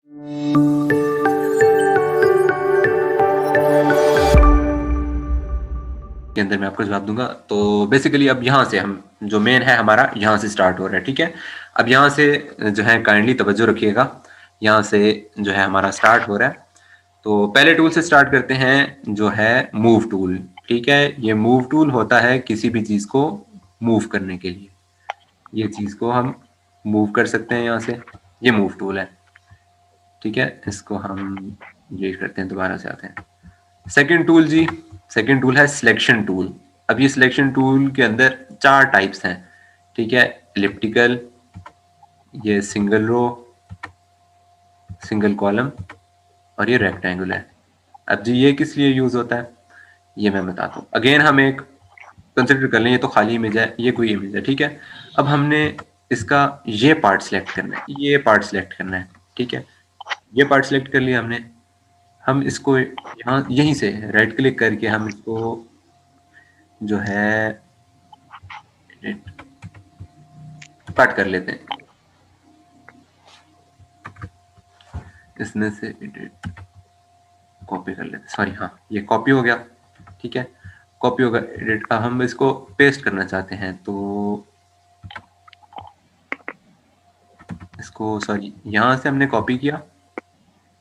के अंदर मैं आपको जवाब दूंगा। तो बेसिकली अब यहाँ से हम जो मेन है हमारा यहाँ से स्टार्ट हो रहा है, ठीक है। अब यहाँ से जो है काइंडली तवज्जो रखिएगा, यहाँ से जो है हमारा स्टार्ट हो रहा है। तो पहले टूल से स्टार्ट करते हैं जो है मूव टूल, ठीक है। ये मूव टूल होता है किसी भी चीज को मूव करने के लिए, ये चीज को हम मूव कर सकते हैं यहाँ से, ये मूव टूल है, ठीक है। इसको हम डिलीट करते हैं, दोबारा से आते हैं। सेकंड टूल जी, सेकंड टूल है सिलेक्शन टूल। अब ये सिलेक्शन टूल के अंदर 4 टाइप्स हैं, ठीक है। एलिप्टिकल, ये सिंगल रो, सिंगल कॉलम और ये रेक्टेंगल है। अब जी ये किस लिए यूज होता है ये मैं बताता हूँ। अगेन हम एक कंसिडर कर लें, ये तो खाली इमेज है, ये कोई इमेज है, ठीक है। अब हमने इसका ये पार्ट सिलेक्ट करना है, ये पार्ट सिलेक्ट करना है, ठीक है। ये पार्ट सिलेक्ट कर लिया हमने। हम इसको यहाँ यहीं से राइट क्लिक करके हम इसको जो है कट कर लेते हैं, इसमें से एडिट कॉपी कर लेते हैं, सॉरी हाँ ये कॉपी हो गया, ठीक है। कॉपी होगा, एडिट। अब हम इसको पेस्ट करना चाहते हैं तो इसको, सॉरी यहाँ से हमने कॉपी किया,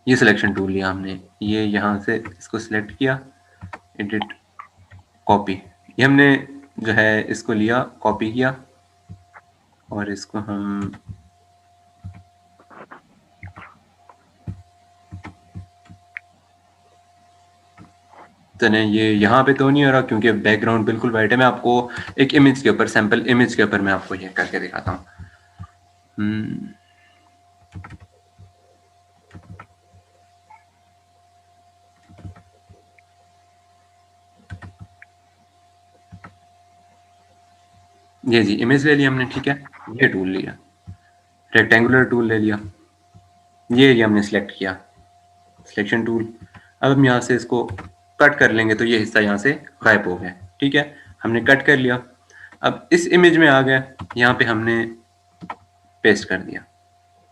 ये सिलेक्शन टूल लिया हमने, ये यहाँ से इसको सिलेक्ट किया, एडिट कॉपी, ये हमने जो है इसको लिया, कॉपी किया और इसको हम चले, ये यहाँ पे तो नहीं हो रहा क्योंकि बैकग्राउंड बिल्कुल वाइट है। मैं आपको एक इमेज के ऊपर, सैंपल इमेज के ऊपर मैं आपको ये करके दिखाता हूँ। ये जी इमेज ले लिया हमने, ठीक है। ये टूल लिया, रेक्टेंगुलर टूल ले लिया, ये हमने सिलेक्ट किया, सिलेक्शन टूल। अब हम यहाँ से इसको कट कर लेंगे तो ये हिस्सा यहाँ से गायब हो गया, ठीक है। हमने कट कर लिया। अब इस इमेज में आ गया, यहाँ पे हमने पेस्ट कर दिया,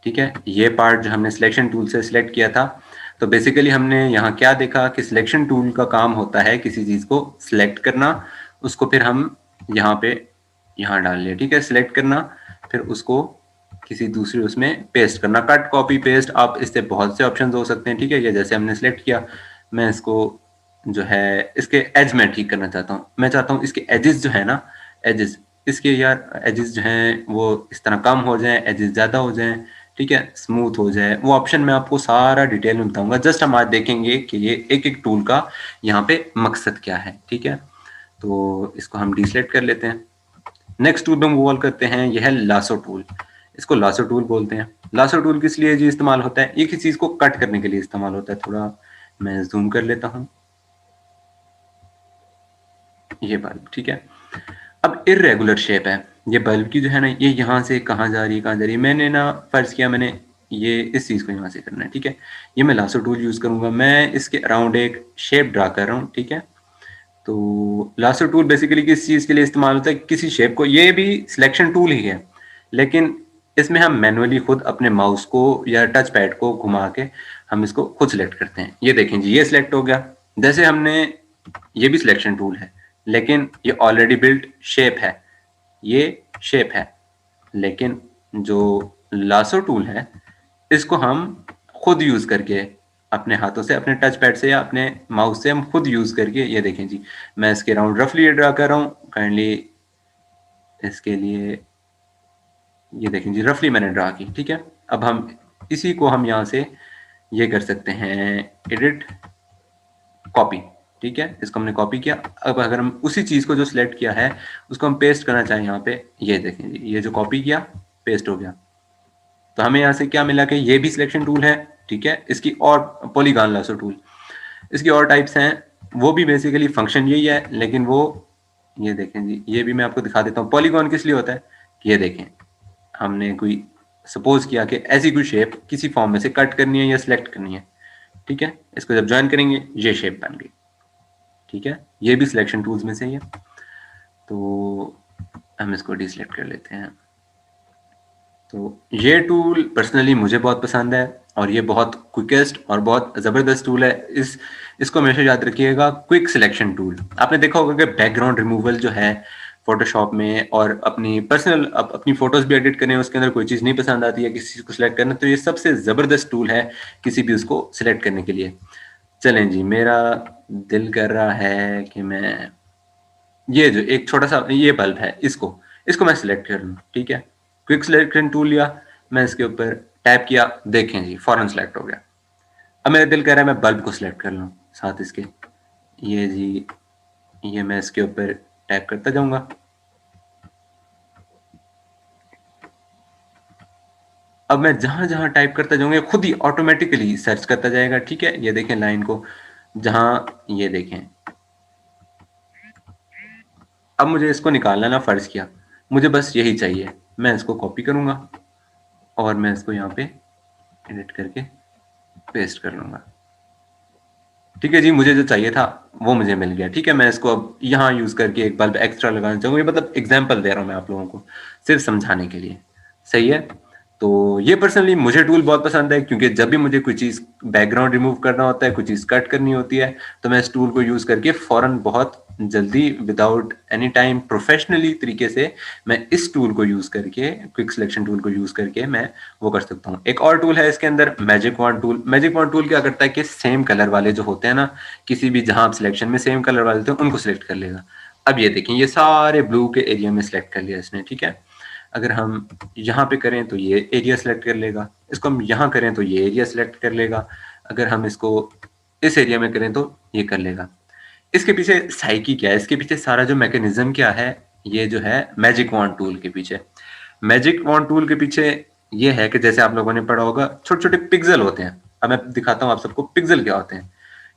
ठीक है। ये पार्ट जो हमने सिलेक्शन टूल से सिलेक्ट किया था, तो बेसिकली हमने यहाँ क्या देखा कि सिलेक्शन टूल का काम होता है किसी चीज को सिलेक्ट करना, उसको फिर हम यहाँ पे यहाँ डाल लिया, ठीक है। सिलेक्ट करना, फिर उसको किसी दूसरे उसमें पेस्ट करना, कट कॉपी पेस्ट, आप इससे बहुत से ऑप्शंस हो सकते हैं, ठीक है। ये जैसे हमने सिलेक्ट किया, मैं इसको जो है इसके एज में ठीक करना चाहता हूँ। मैं चाहता हूँ इसके एजेस जो है ना, एजेस इसके यार एजेस जो हैं वो इस तरह कम हो जाएं, एजेस ज़्यादा हो जाएं, ठीक है, स्मूथ हो जाए, वो ऑप्शन मैं आपको सारा डिटेल में बताऊंगा। जस्ट हम आज देखेंगे कि ये एक एक टूल का यहाँ पे मकसद क्या है, ठीक है। तो इसको हम डिसेलेक्ट कर लेते हैं। नेक्स्ट टूल हम मूव करते हैं, यह है लासो टूल। इसको लासो टूल बोलते हैं। लासो टूल किस लिए जी इस्तेमाल होता है? ये किसी चीज को कट करने के लिए इस्तेमाल होता है। थोड़ा मैं जूम कर लेता हूँ, ये बल्ब, ठीक है। अब इरेगुलर शेप है ये बल्ब की, जो है ना, ये यहाँ से कहाँ जा रही है, कहाँ जा रही है। मैंने ना फर्ज किया मैंने ये इस चीज को यहाँ से करना है, ठीक है। ये मैं लासो टूल यूज करूंगा, मैं इसके अराउंड एक शेप ड्रा कर रहा हूँ, ठीक है। तो लासो टूल बेसिकली किस चीज के लिए इस्तेमाल होता है? किसी शेप को, ये भी सिलेक्शन टूल ही है, लेकिन इसमें हम मैनुअली खुद अपने माउस को या टच पैड को घुमा के हम इसको खुद सिलेक्ट करते हैं। ये देखें जी, ये सिलेक्ट हो गया। जैसे हमने, ये भी सिलेक्शन टूल है लेकिन ये ऑलरेडी बिल्ट शेप है, ये शेप है। लेकिन जो लासो टूल है इसको हम खुद यूज करके अपने हाथों से, अपने टच पैड से या अपने माउस से हम खुद यूज करके, ये देखें जी, मैं इसके राउंड रफली ड्रा कर रहा हूँ। काइंडली इसके लिए ये देखें जी, रफली मैंने ड्रा की, ठीक है। अब हम इसी को हम यहाँ से ये कर सकते हैं, एडिट कॉपी, ठीक है। इसको हमने कॉपी किया। अब अगर हम उसी चीज को जो सिलेक्ट किया है उसको हम पेस्ट करना चाहें यहाँ पे, ये देखें जी, ये जो कॉपी किया पेस्ट हो गया। तो हमें यहाँ से क्या मिला कि ये भी सिलेक्शन टूल है, ठीक है। इसकी और पॉलीगॉन लासो टूल, इसकी और टाइप्स हैं, वो भी बेसिकली फंक्शन यही है, लेकिन वो, ये देखें जी, ये भी मैं आपको दिखा देता हूँ। पॉलीगॉन किस लिए होता है कि ये देखें, हमने कोई सपोज किया कि ऐसी कोई शेप किसी फॉर्म में से कट करनी है या सिलेक्ट करनी है, ठीक है। इसको जब ज्वाइन करेंगे ये शेप बन गई, ठीक है। ये भी सिलेक्शन टूल्स में से ही है। तो हम इसको डिसलेक्ट कर लेते हैं। तो ये टूल पर्सनली मुझे बहुत पसंद है, और ये बहुत क्विकेस्ट और बहुत ज़बरदस्त टूल है। इसको हमेशा याद रखिएगा, क्विक सिलेक्शन टूल। आपने देखा होगा कि बैकग्राउंड रिमूवल जो है फ़ोटोशॉप में, और अपनी पर्सनल अपनी फ़ोटोज़ भी एडिट करने हैं, उसके अंदर कोई चीज़ नहीं पसंद आती है किसी चीज़ को सिलेक्ट करना, तो ये सबसे ज़बरदस्त टूल है किसी भी उसको सिलेक्ट करने के लिए। चलें जी, मेरा दिल कर रहा है कि मैं ये जो एक छोटा-सा ये बल्ब है, इसको मैं सिलेक्ट कर लूँ, ठीक है? क्विक सिलेक्शन टूल लिया, मैं इसके ऊपर टैप किया, देखें जी फ़ौरन सिलेक्ट हो गया। अब मेरा दिल कह रहा है मैं बल्ब को सिलेक्ट कर लूँ साथ इसके। ये जी, ये मैं इसके ऊपर टैप करता जाऊँगा। अब मैं जहाँ-जहाँ टाइप करता जाऊँगा, ये खुद ही ऑटोमैटिकली सर्च करता जाएगा, ठीक है? ये देखें लाइन को, जहाँ ये देखें। अब मुझे इसको निकालना ना फ़र्ज़ किया, मुझे बस यही चाहिए। मैं इसको कॉपी करूँगा और मैं इसको यहाँ पे एडिट करके पेस्ट कर लूँगा। ठीक है जी, मुझे जो चाहिए था वो मुझे मिल गया। ठीक है, मैं इसको अब यहाँ यूज़ करके एक बल्ब एक्स्ट्रा लगाना चाहूँगा। ये मतलब एग्ज़ाम्पल दे रहा हूँ मैं आप लोगों को, सिर्फ़ समझाने के लिए। सही है? तो ये पर्सनली मुझे टूल बहुत पसंद है, क्योंकि जब भी मुझे कोई चीज़ बैकग्राउंड रिमूव करना होता है, कोई चीज़ कट करनी होती है, तो मैं इस टूल को यूज़ करके फ़ौरन बहुत जल्दी विदाउट एनी टाइम प्रोफ़ेशनली तरीके से मैं इस टूल को यूज़ करके, क्विक सिलेक्शन टूल को यूज़ करके मैं वो कर सकता हूँ। एक और टूल है इसके अंदर, magic wand tool. Magic wand tool क्या करता है कि सेम कलर वाले जो होते हैं ना, किसी भी जहाँ आप सिलेक्शन में सेम कलर वाले होते हैं, उनको सिलेक्ट कर लेगा। अब ये देखें, ये सारे ब्लू के एरिया में सिलेक्ट कर लिया इसने, ठीक है? अगर हम यहाँ पे करें तो ये एरिया सिलेक्ट कर लेगा, इसको हम यहाँ करें तो ये एरिया सिलेक्ट कर लेगा, अगर हम इसको इस एरिया में करें तो ये कर लेगा। इसके पीछे साइकी क्या है, इसके पीछे सारा जो मैकेनिज्म क्या है, ये जो है मैजिक वॉन्ड टूल के पीछे। मैजिक वॉन्ड टूल के पीछे ये है कि जैसे आप लोगों ने पढ़ा होगा, छोटे छोटे पिक्सल होते हैं। अब मैं दिखाता हूँ आप सबको पिक्सल क्या होते हैं।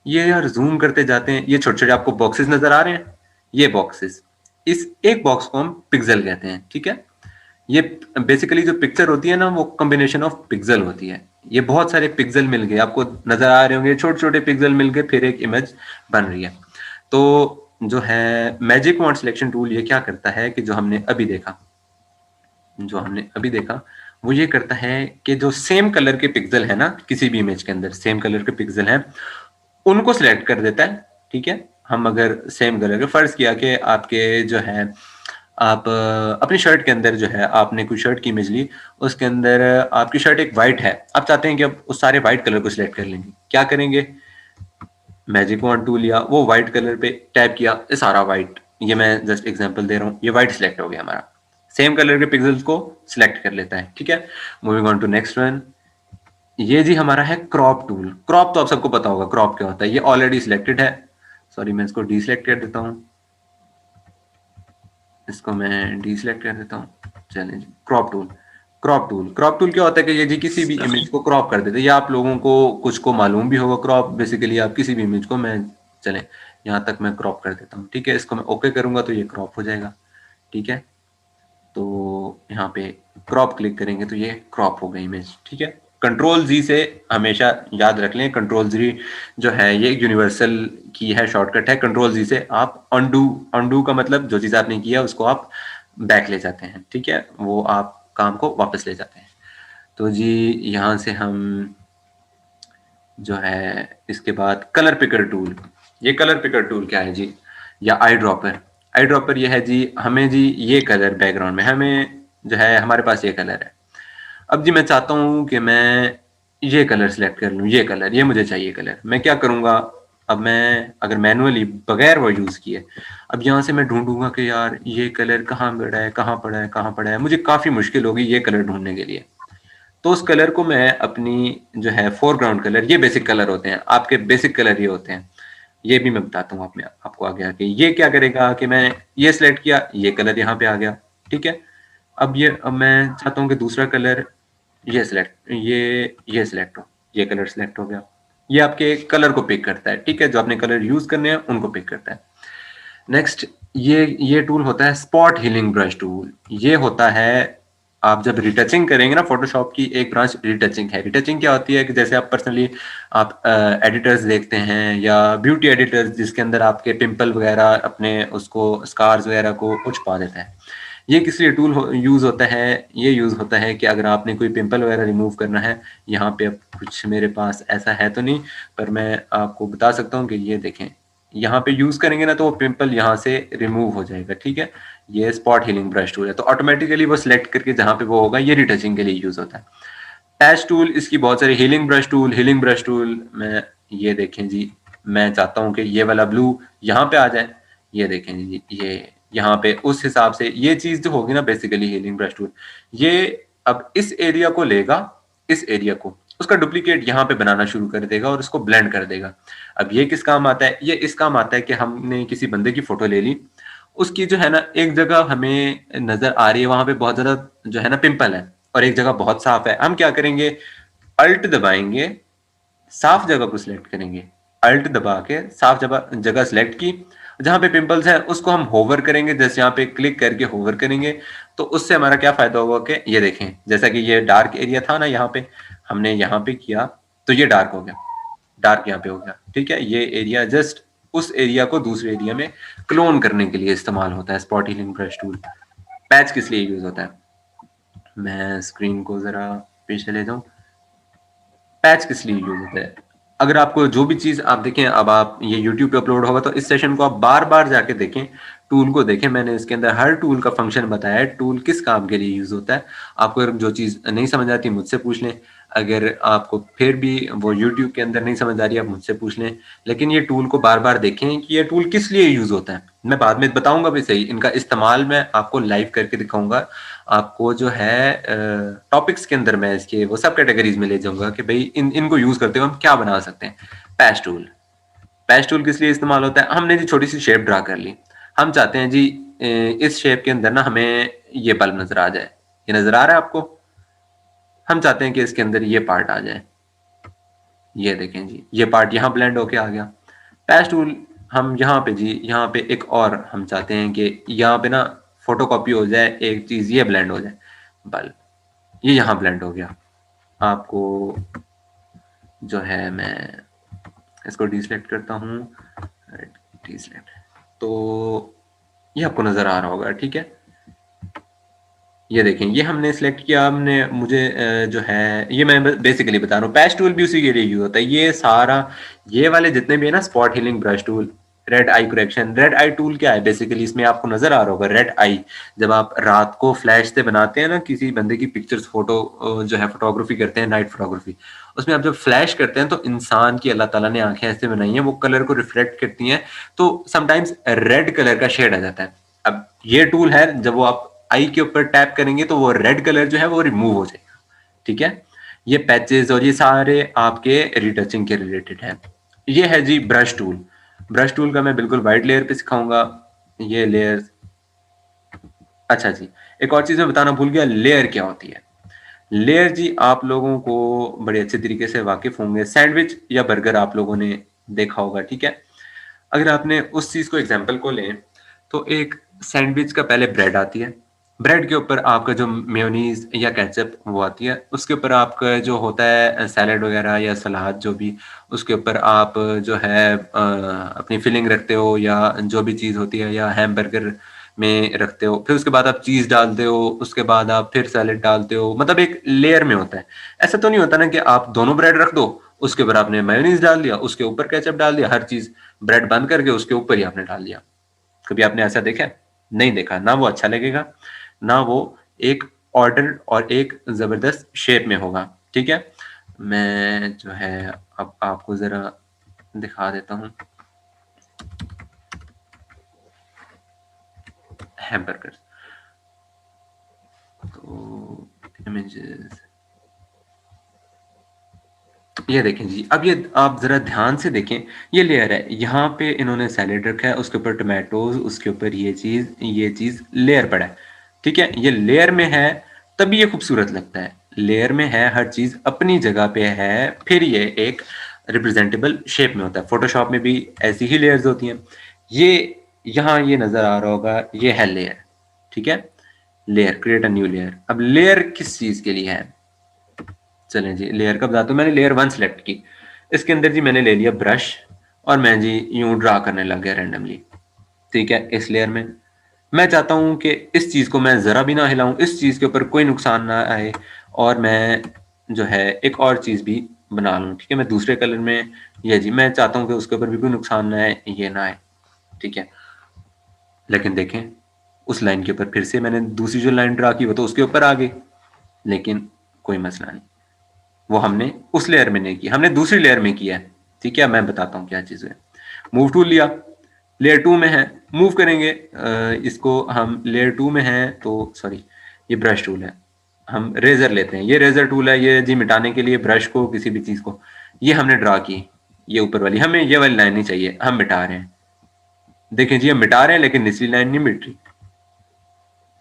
ये यार जूम करते जाते हैं, ये छोटे छोटे आपको बॉक्सेस नजर आ रहे हैं, ये बॉक्सेस, इस एक बॉक्स को हम पिक्सल कहते हैं, ठीक है? ये बेसिकली जो पिक्चर होती है ना, वो कॉम्बिनेशन ऑफ पिक्सल होती है। ये बहुत सारे पिक्सल मिल गए, आपको नजर आ रहे होंगे, छोटे छोटे पिक्सल मिल गए, फिर एक इमेज बन रही है। तो जो है मैजिक वॉन्ड सिलेक्शन टूल, ये क्या करता है कि जो हमने अभी देखा वो ये करता है कि जो सेम कलर के पिक्सल है ना, किसी भी इमेज के अंदर सेम कलर के पिक्सल हैं, उनको सिलेक्ट कर देता है, ठीक है? हम अगर सेम कलर के, फर्ज किया कि आपके जो है, आप अपनी शर्ट के अंदर जो है, आपने कोई शर्ट की इमेज ली, उसके अंदर आपकी शर्ट एक वाइट है, आप चाहते हैं कि अब उस सारे वाइट कलर को सिलेक्ट कर लेंगे, क्या करेंगे? मैजिक वॉन्ड टूल लिया, वो व्हाइट कलर पे टैप किया, ये सारा व्हाइट, ये मैं जस्ट एग्जांपल दे रहा हूँ, ये व्हाइट सिलेक्ट हो गया हमारा। सेम कलर के पिक्सल्स को सिलेक्ट कर लेता है, ठीक है? Moving on to next one. ये जी हमारा है क्रॉप टूल। क्रॉप तो आप सबको पता होगा क्रॉप क्या होता है, ये ऑलरेडी सिलेक्टेड है। सॉरी, मैं इसको डीसिलेक्ट कर देता हूँ, इसको मैं डीसिलेक्ट कर देता हूँ। चलें जी, क्रॉप टूल क्या होता है कि ये जी किसी भी इमेज को क्रॉप कर देते हैं, या आप लोगों को कुछ को मालूम भी होगा क्रॉप, बेसिकली आप किसी भी इमेज को, मैं चलें यहाँ तक मैं क्रॉप कर देता हूँ, ठीक है? इसको मैं ओके करूंगा तो ये क्रॉप हो जाएगा, ठीक है? तो यहाँ पे क्रॉप क्लिक करेंगे तो ये क्रॉप हो गई इमेज, ठीक है? कंट्रोल जी से हमेशा याद रख लें, कंट्रोल जी जो है ये यूनिवर्सल की है, शॉर्टकट है। कंट्रोल जी से आप अनडू का मतलब जो चीज़ आपने किया उसको आप बैक ले जाते हैं, ठीक है? वो आप काम को वापस ले जाते हैं। तो जी यहाँ से हम जो है, इसके बाद कलर पिकर टूल। ये कलर पिकर टूल क्या है जी? या आई ड्रॉपर। आई ड्रॉपर ये है जी, हमें जी ये कलर बैकग्राउंड में हमें जो है, हमारे पास ये कलर है। अब जी मैं चाहता हूँ कि मैं ये कलर सेलेक्ट कर लूँ, ये कलर, ये मुझे चाहिए कलर। मैं क्या करूँगा? अब मैं अगर मैनुअली बगैर वो यूज़ किए, अब यहाँ से मैं ढूंढूंगा कि यार ये कलर कहाँ पड़ा है, कहाँ पड़ा है, कहाँ पड़ा है, मुझे काफ़ी मुश्किल होगी ये कलर ढूंढने के लिए। तो उस कलर को मैं अपनी जो है फोरग्राउंड कलर, ये बेसिक कलर होते हैं, आपके बेसिक कलर ये होते हैं। ये भी मैं बताता हूँ आपको आगे आके। ये क्या करेगा कि मैं ये सिलेक्ट किया, ये कलर यहाँ पे आ गया, ठीक है? अब मैं चाहता हूँ कि दूसरा कलर ये सिलेक्ट हो, ये कलर सिलेक्ट हो गया। ये आपके कलर को पिक करता है, ठीक है? जो आपने कलर यूज करने हैं उनको पिक करता है। नेक्स्ट, ये टूल होता है स्पॉट हीलिंग ब्रश टूल। ये होता है, आप जब रिटचिंग करेंगे ना, फोटोशॉप की एक ब्रांच रिटचिंग है। रिटचिंग क्या होती है कि जैसे आप पर्सनली आप एडिटर्स देखते हैं, या ब्यूटी एडिटर्स जिसके अंदर आपके पिंपल वगैरह अपने उसको स्कार्स वगैरह को छुपा देता है, ये किस लिए टूल यूज़ होता है? ये यूज़ होता है कि अगर आपने कोई पिंपल वगैरह रिमूव करना है, यहाँ पे अब कुछ मेरे पास ऐसा है तो नहीं, पर मैं आपको बता सकता हूँ कि ये देखें, यहाँ पे यूज़ करेंगे ना तो वो पिंपल यहाँ से रिमूव हो जाएगा, ठीक है? ये स्पॉट हीलिंग ब्रश टूल है, तो ऑटोमेटिकली वो सिलेक्ट करके जहाँ पे वो होगा, ये रिटचिंग के लिए यूज़ होता है। पैच टूल, इसकी बहुत सारी हीलिंग ब्रश टूल में ये देखें जी, मैं चाहता हूँ कि ये वाला ब्लू यहाँ पे आ जाए। ये देखें जी, ये यहाँ पे उस हिसाब से ये चीज़ जो होगी ना बेसिकली हीलिंग ब्रश टूल, ये अब इस एरिया को लेगा, इस एरिया को, उसका डुप्लीकेट यहाँ पे बनाना शुरू कर देगा और उसको ब्लेंड कर देगा। अब ये किस काम आता है? ये इस काम आता है कि हमने किसी बंदे की फ़ोटो ले ली, उसकी जो है ना एक जगह हमें नज़र आ रही है, वहाँ पे बहुत ज़्यादा जो है ना पिंपल है और एक जगह बहुत साफ है। हम क्या करेंगे? अल्ट दबाएंगे, साफ जगह को सिलेक्ट करेंगे, अल्ट दबा के साफ जगह जगह सिलेक्ट की, जहां पे पिंपल्स है उसको हम होवर करेंगे, जैसे यहाँ पे क्लिक करके होवर करेंगे, तो उससे हमारा क्या फायदा होगा कि ये देखें, जैसा कि ये डार्क एरिया था ना, यहाँ पे हमने यहाँ पे किया तो ये डार्क हो गया, डार्क यहाँ पे हो गया, ठीक है? ये एरिया जस्ट उस एरिया को दूसरे एरिया में क्लोन करने के लिए इस्तेमाल होता है spot healing brush tool. Patch किस लिए यूज होता है? मैं स्क्रीन को जरा पीछे ले जाऊं। पैच किस लिए यूज होता है? अगर आपको जो भी चीज आप देखें, अब आप ये YouTube पे अपलोड होगा तो इस सेशन को आप बार बार जाके देखें, टूल को देखें, मैंने इसके अंदर हर टूल का फंक्शन बताया है, टूल किस काम के लिए यूज होता है। आपको अगर जो चीज नहीं समझ आती मुझसे पूछ लें, अगर आपको फिर भी वो YouTube के अंदर नहीं समझ आ रही आप मुझसे पूछ लें, लेकिन ये टूल को बार बार देखें कि ये टूल किस लिए यूज होता है। मैं बाद में बताऊंगा भी सही, इनका इस्तेमाल मैं आपको लाइव करके दिखाऊंगा। आपको जो है टॉपिक्स के अंदर मैं इसके वो सब कैटेगरीज में ले जाऊंगा कि भाई इनको यूज करते हुए हम क्या बना सकते हैं। पैच टूल, पैच टूल किस लिए इस्तेमाल होता है? हमने जी छोटी सी शेप ड्रा कर ली, हम चाहते हैं जी इस शेप के अंदर ना हमें ये बल्ब नजर आ जाए, ये नजर आ रहा है आपको? हम चाहते हैं कि इसके अंदर ये पार्ट आ जाए, ये देखें जी, ये पार्ट यहाँ ब्लेंड होके आ गया। पैच टूल, हम यहाँ पे जी, यहाँ पे एक और हम चाहते हैं कि यहाँ पे ना फोटोकॉपी हो जाए, एक चीज ये ब्लेंड हो जाए, बल्ब ये यहाँ ब्लेंड हो गया। आपको जो है मैं इसको डिसलेक्ट करता हूँ, डिसलेक्ट, तो ये आपको नजर आ रहा होगा, ठीक है? ये देखें, ये हमने सिलेक्ट किया, हमने मुझे जो है ये मैं बेसिकली बता रहा हूँ, पैच टूल भी उसी के लिए यूज होता है। ये सारा ये वाले जितने भी है ना, spot healing brush tool, red eye correction, red eye tool क्या है बेसिकली, इसमें आपको नजर आ रहा होगा रेड आई, जब आप रात को फ्लैश से बनाते हैं ना किसी बंदे की पिक्चर्स, फोटो जो है फोटोग्राफी करते हैं, नाइट फोटोग्राफी, उसमें आप जब फ्लैश करते हैं तो इंसान की अल्लाह ताला ने आंखें ऐसे बनाई हैं, वो कलर को रिफ्लेक्ट करती हैं, तो समटाइम्स रेड कलर का शेड आ जाता है। अब ये टूल है, जब वो आप आई के ऊपर टैप करेंगे तो वो रेड कलर जो है वो रिमूव हो जाएगा, ठीक है? ये पैचेस और ये सारे आपके रिटचिंग के रिलेटेड है। ये है जी ब्रश टूल, ब्रश टूल का मैं बिल्कुल वाइट लेयर पे सिखाऊंगा। ये लेयर, अच्छा जी, एक और चीज मैं बताना भूल गया, लेयर क्या होती है? लेयर जी आप लोगों को बड़े अच्छे तरीके से वाकिफ होंगे, सैंडविच या बर्गर आप लोगों ने देखा होगा, ठीक है? अगर आपने उस चीज को एग्जाम्पल को लें तो एक सैंडविच का पहले ब्रेड आती है, ब्रेड के ऊपर आपका जो मेयोनीज या केचप वो आती है, उसके ऊपर आपका जो होता है सैलेड वगैरह या सलाद जो भी, उसके ऊपर आप जो है अपनी फिलिंग रखते हो या जो भी चीज़ होती है, या हैमबर्गर में रखते हो, फिर उसके बाद आप चीज़ डालते हो, उसके बाद आप फिर सैलेड डालते हो, मतलब एक लेयर में होता है। ऐसा तो नहीं होता ना कि आप दोनों ब्रेड रख दो, उसके ऊपर आपने मेयोनीज डाल दिया, उसके ऊपर केचप डाल दिया, हर चीज़ ब्रेड बंद करके उसके ऊपर ही आपने डाल दिया। कभी आपने ऐसा देखा है? नहीं देखा ना, वो अच्छा लगेगा ना, वो एक ऑर्डर और एक जबरदस्त शेप में होगा, ठीक है? मैं जो है अब आपको जरा दिखा देता हूँ हैमबर्गर, तो इमेजेस, ये देखें जी, अब ये आप जरा ध्यान से देखें, ये लेयर है, यहाँ पे इन्होंने सैलेड रखा है, उसके ऊपर टमाटोज, उसके ऊपर ये चीज लेयर पड़ा है, ठीक है? ये लेयर में है तभी ये खूबसूरत लगता है, लेयर में है, हर चीज अपनी जगह पे है, फिर ये एक रिप्रेजेंटेबल शेप में होता है। फोटोशॉप में भी ऐसी ही लेयर्स होती हैं। ये यहाँ ये नजर आ रहा होगा, ये है लेयर, ठीक है? Layer, create a new layer. अब लेयर किस चीज के लिए है? चलें जी, लेयर का बताता हूँ। मैंने लेयर 1 सेलेक्ट की, इसके अंदर जी मैंने ले लिया ब्रश और मैं जी यूं ड्रा करने लग गया रैंडमली, ठीक है? इस लेयर में मैं चाहता हूँ कि इस चीज़ को मैं ज़रा भी ना हिलाऊँ, इस चीज़ के ऊपर कोई नुकसान ना आए और मैं जो है एक और चीज़ भी बना लूँ, ठीक है? मैं दूसरे कलर में ये जी, मैं चाहता हूँ कि उसके ऊपर भी कोई नुकसान ना आए, ये ना आए, ठीक है? लेकिन देखें, उस लाइन के ऊपर फिर से मैंने दूसरी जो लाइन ड्रा की वो तो उसके ऊपर आ गई, लेकिन कोई मसला नहीं। वो हमने उस लेयर में नहीं किया, हमने दूसरी लेयर में किया है, ठीक है? मैं बताता हूँ क्या चीज़ है। मूव टूल लिया, लेयर 2 में है, मूव करेंगे इसको हम लेयर 2 में हैं तो सॉरी ये ब्रश टूल है। हम रेज़र लेते हैं, ये रेज़र टूल है, ये जी मिटाने के लिए ब्रश को किसी भी चीज़ को, ये हमने ड्रा की, ये ऊपर वाली, हमें ये वाली लाइन नहीं चाहिए, हम मिटा रहे हैं। देखें जी हम मिटा रहे हैं लेकिन निचली लाइन नहीं मिट रही।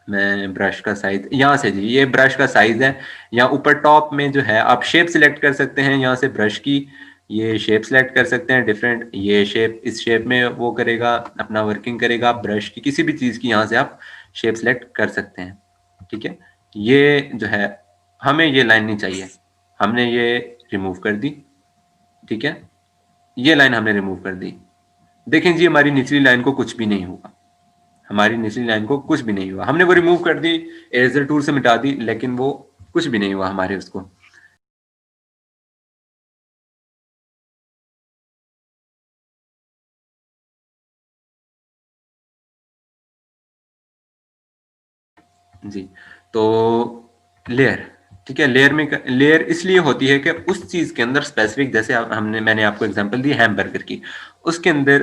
मैं ब्रश का साइज यहाँ से जी ये ब्रश का साइज है, यहाँ ऊपर टॉप में जो है आप शेप सिलेक्ट कर सकते हैं, यहाँ से ब्रश की ये शेप सिलेक्ट कर सकते हैं डिफरेंट, ये शेप इस शेप में वो करेगा अपना वर्किंग करेगा, ब्रश की किसी भी चीज़ की यहाँ से आप शेप सिलेक्ट कर सकते हैं, ठीक है? ये जो है हमें ये लाइन नहीं चाहिए, हमने ये रिमूव कर दी, ठीक है? ये लाइन हमने रिमूव कर दी। देखें जी हमारी निचली लाइन को कुछ भी नहीं हुआ, हमारी निचली लाइन को कुछ भी नहीं हुआ, हमने वो रिमूव कर दी, इरेजर टूल से मिटा दी, लेकिन वो कुछ भी नहीं हुआ हमारे उसको। जी, तो लेयर, ठीक है? लेयर इसलिए होती है कि उस चीज़ के अंदर स्पेसिफिक जैसे हमने मैंने आपको एग्जांपल दी हैमबर्गर की, उसके अंदर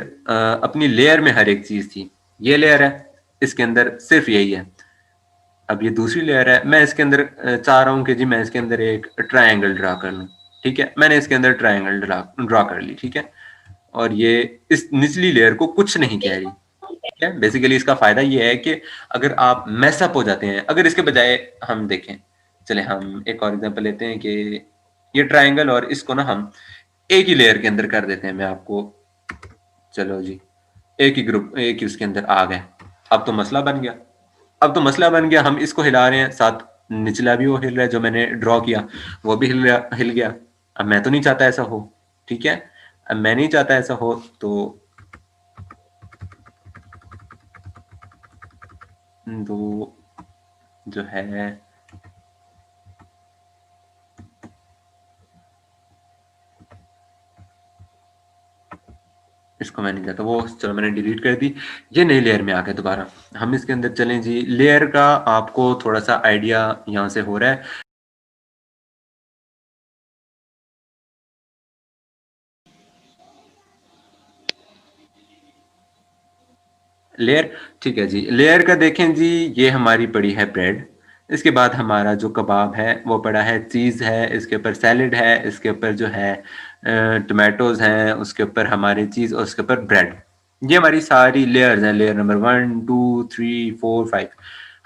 अपनी लेयर में हर एक चीज़ थी। ये लेयर है, इसके अंदर सिर्फ यही है। अब ये दूसरी लेयर है, मैं इसके अंदर चाह रहा हूँ कि जी मैं इसके अंदर एक ट्रायंगल ड्रा कर लूँ, ठीक है? मैंने इसके अंदर ट्रायंगल ड्रा कर ली, ठीक है? और ये इस निचली लेयर को कुछ नहीं कह रही, ठीक है? बेसिकली इसका फायदा ये है कि अगर आप मैस अप हो जाते हैं, अगर इसके बजाय हम देखें, चले हम एक और एग्जांपल लेते हैं कि ये ट्रायंगल और इसको ना हम एक ही लेयर के अंदर कर देते हैं। मैं आपको चलो जी एक ही उसके अंदर आ गए। अब तो मसला बन गया, अब तो मसला बन गया, हम इसको हिला रहे हैं, साथ निचला भी वो हिल रहा है, जो मैंने ड्रॉ किया वो भी हिल गया। अब मैं तो नहीं चाहता ऐसा हो, ठीक है? अब मैं नहीं चाहता ऐसा हो, तो जो है इसको मैं नहीं चाहता, वो चलो मैंने डिलीट कर दी। ये नई लेयर में आ गए दोबारा, हम इसके अंदर चलें जी। लेयर का आपको थोड़ा सा आइडिया यहाँ से हो रहा है। लेयर, ठीक है जी। लेयर का देखें जी, ये हमारी पड़ी है ब्रेड, इसके बाद हमारा जो कबाब है वो पड़ा है, चीज़ है, इसके ऊपर सैलेड है, इसके ऊपर जो है टमाटोज हैं, उसके ऊपर हमारी चीज़ और उसके ऊपर ब्रेड। ये हमारी सारी लेयर्स हैं, लेयर नंबर 1 2 3 4 5,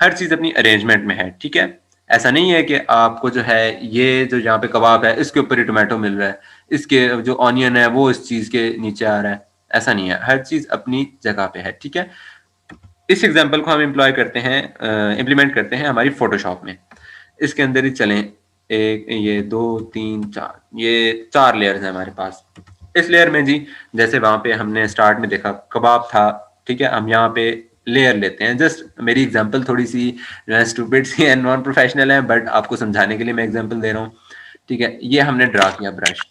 हर चीज़ अपनी अरेंजमेंट में है, ठीक है? ऐसा नहीं है कि आपको जो है ये जो यहाँ पे कबाब है इसके ऊपर ही टमाटो मिल रहा है, इसके जो ऑनियन है वो इस चीज़ के नीचे आ रहा है, ऐसा नहीं है, हर चीज़ अपनी जगह पे है, ठीक है? इस एग्जांपल को हम इम्प्लॉय करते हैं, इम्प्लीमेंट करते हैं हमारी फोटोशॉप में। इसके अंदर ही चलें, एक ये 2 3 4, ये 4 लेयर्स हैं हमारे पास। इस लेयर में जी जैसे वहां पे हमने स्टार्ट में देखा कबाब था, ठीक है? हम यहाँ पे लेयर लेते हैं, जस्ट मेरी एग्जांपल थोड़ी सी जो है स्टूपिड सी है, नॉन प्रोफेशनल है, बट आपको समझाने के लिए मैं एग्जांपल दे रहा हूँ, ठीक है? ये हमने ड्रा किया ब्रश,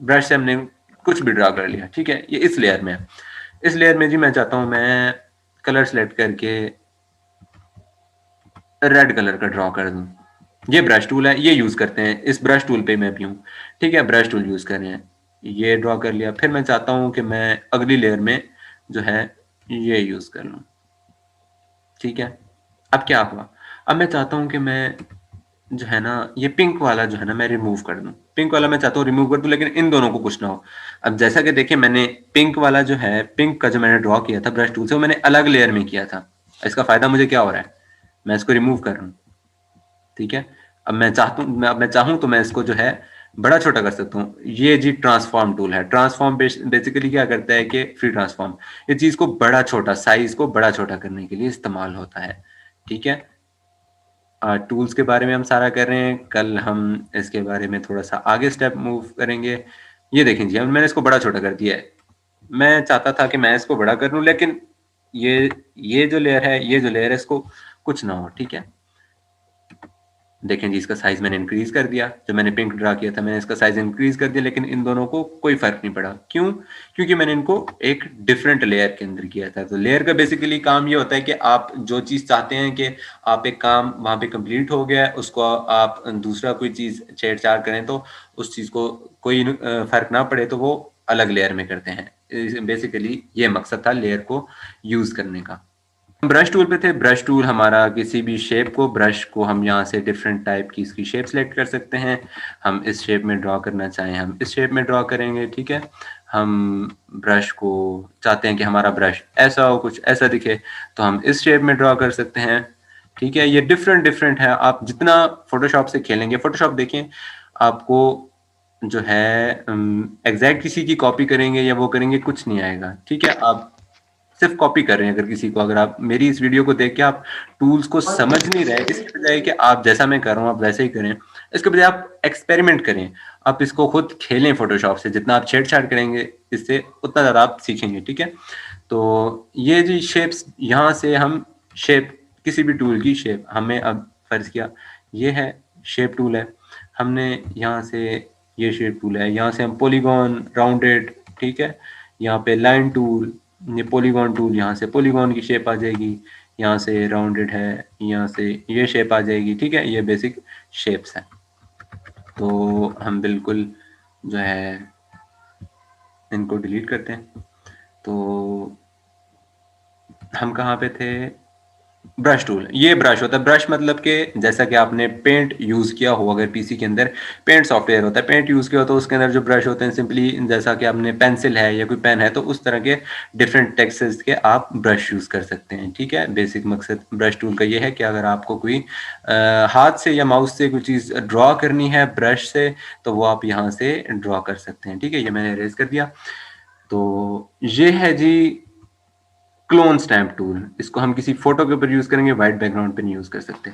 ब्रश से हमने कुछ भी ड्रा कर लिया, ठीक है? ये इस लेयर में है। इस लेयर में जी मैं चाहता हूँ मैं कलर सेलेक्ट करके रेड कलर का ड्रॉ कर दूं। ये ब्रश टूल है, ये यूज करते हैं, इस ब्रश टूल पे मैं भी हूँ, ठीक है? ब्रश टूल यूज कर रहे हैं, ये ड्रॉ कर लिया। फिर मैं चाहता हूँ कि मैं अगली लेयर में जो है ये यूज कर लूँ, ठीक है? अब क्या हुआ, अब मैं चाहता हूँ कि मैं जो है ना ये पिंक वाला जो है ना मैं रिमूव कर दूं, पिंक वाला मैं चाहता हूँ रिमूव कर दूं, लेकिन इन दोनों को कुछ ना हो। अब जैसा कि देखिए मैंने पिंक वाला जो है, पिंक का जो मैंने ड्रॉ किया था ब्रश टूल से, वो मैंने अलग लेयर में किया था। इसका फायदा मुझे क्या हो रहा है, मैं इसको रिमूव कर रहा हूँ, ठीक है? अब मैं चाहूँ तो मैं इसको जो है बड़ा छोटा कर सकता हूँ। ये जी ट्रांसफॉर्म टूल है, ट्रांसफॉर्म बेसिकली क्या करता है कि फ्री ट्रांसफॉर्म, ये चीज को बड़ा छोटा, साइज को बड़ा छोटा करने के लिए इस्तेमाल होता है, ठीक है? टूल्स के बारे में हम सारा कर रहे हैं, कल हम इसके बारे में थोड़ा सा आगे स्टेप मूव करेंगे। ये देखें जी, अब मैंने इसको बड़ा छोटा कर दिया है। मैं चाहता था कि मैं इसको बड़ा कर लूं, लेकिन ये जो लेयर है, ये जो लेयर है, इसको कुछ ना हो, ठीक है। देखें जी, इसका साइज मैंने इंक्रीज कर दिया, जो मैंने पिंक ड्रा किया था मैंने इसका साइज इंक्रीज कर दिया, लेकिन इन दोनों को कोई फर्क नहीं पड़ा। क्यों? क्योंकि मैंने इनको एक डिफरेंट लेयर के अंदर किया था। तो लेयर का बेसिकली काम ये होता है कि आप जो चीज चाहते हैं कि आप एक काम वहां पे कंप्लीट हो गया है, उसको आप दूसरा कोई चीज छेड़छाड़ करें तो उस चीज को कोई फर्क ना पड़े, तो वो अलग लेयर में करते हैं। बेसिकली ये मकसद था लेयर को यूज करने का। ब्रश टूल पे थे। ब्रश टूल हमारा किसी भी शेप को, ब्रश को हम यहाँ से डिफरेंट टाइप की इसकी शेप सेलेक्ट कर सकते हैं। हम इस शेप में ड्रॉ करना चाहें हम इस शेप में ड्रॉ करेंगे, ठीक है। हम ब्रश को चाहते हैं कि हमारा ब्रश ऐसा हो, कुछ ऐसा दिखे, तो हम इस शेप में ड्रॉ कर सकते हैं, ठीक है। ये डिफरेंट डिफरेंट है। आप जितना फोटोशॉप से खेलेंगे, फोटोशॉप देखें, आपको जो है एग्जैक्ट किसी की कॉपी करेंगे या वो करेंगे, कुछ नहीं आएगा, ठीक है। आप सिर्फ कॉपी कर रहे हैं। अगर किसी को, अगर आप मेरी इस वीडियो को देख के आप टूल्स को समझ नहीं रहे, इसके बजाय कि आप जैसा मैं कर रहा हूँ आप वैसे ही करें, इसके बजाय आप एक्सपेरिमेंट करें, आप इसको खुद खेलें फोटोशॉप से। जितना आप छेड़छाड़ करेंगे इससे, उतना ज़्यादा आप सीखेंगे, ठीक है। तो ये जी शेप्स, यहाँ से हम शेप, किसी भी टूल की शेप, हमें अब फर्ज किया ये है शेप टूल है, हमने यहाँ से ये शेप टूल है, यहाँ से हम पॉलीगॉन, राउंडेड, ठीक है। यहाँ पे लाइन टूल, ये पॉलीगॉन टूल, यहाँ से पॉलीगॉन की शेप आ जाएगी, यहाँ से राउंडेड है, यहाँ से ये शेप आ जाएगी, ठीक है। ये बेसिक शेप्स हैं। तो हम बिल्कुल जो है इनको डिलीट करते हैं। तो हम कहाँ पे थे? Brush tool. ये ब्रश होता है। ब्रश मतलब कि जैसा कि आपने पेंट यूज किया हो, अगर पीसी के अंदर पेंट सॉफ्टवेयर होता है, पेंट यूज किया हो तो उसके अंदर जो ब्रश होते हैं, सिंपली जैसा कि आपने पेंसिल है या कोई पेन है, तो उस तरह के डिफरेंट टेक्सचर्स के आप ब्रश यूज कर सकते हैं, ठीक है। बेसिक मकसद ब्रश टूल का ये है कि अगर आपको कोई हाथ से या माउस से कोई चीज ड्रॉ करनी है ब्रश से, तो वो आप यहाँ से ड्रॉ कर सकते हैं, ठीक है। ये मैंने इरेज कर दिया। तो ये है जी क्लोन स्टैम्प टूल। इसको हम किसी फोटो के ऊपर यूज करेंगे, व्हाइट बैकग्राउंड पे नहीं यूज कर सकते।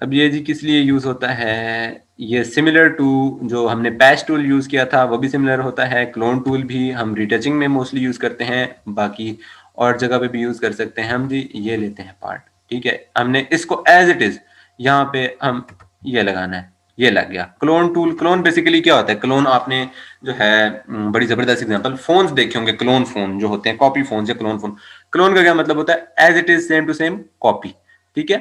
अब ये जी किस लिए यूज होता है? ये सिमिलर टू जो हमने पैच टूल यूज किया था, वो भी सिमिलर होता है। क्लोन टूल भी हम रिटचिंग में मोस्टली यूज करते हैं, बाकी और जगह पे भी यूज कर सकते हैं। हम जी ये लेते हैं पार्ट, ठीक है। हमने इसको एज इट इज यहाँ पे हम ये लगाना है, ये लग गया। क्लोन टूल, क्लोन बेसिकली क्या होता है? क्लोन आपने जो है बड़ी जबरदस्त एग्जांपल फोन्स देखे होंगे। क्लोन फोन जो होते हैं, कॉपी फोन या क्लोन फोन। क्लोन का क्या मतलब होता है? As it is, same to same copy, ठीक है।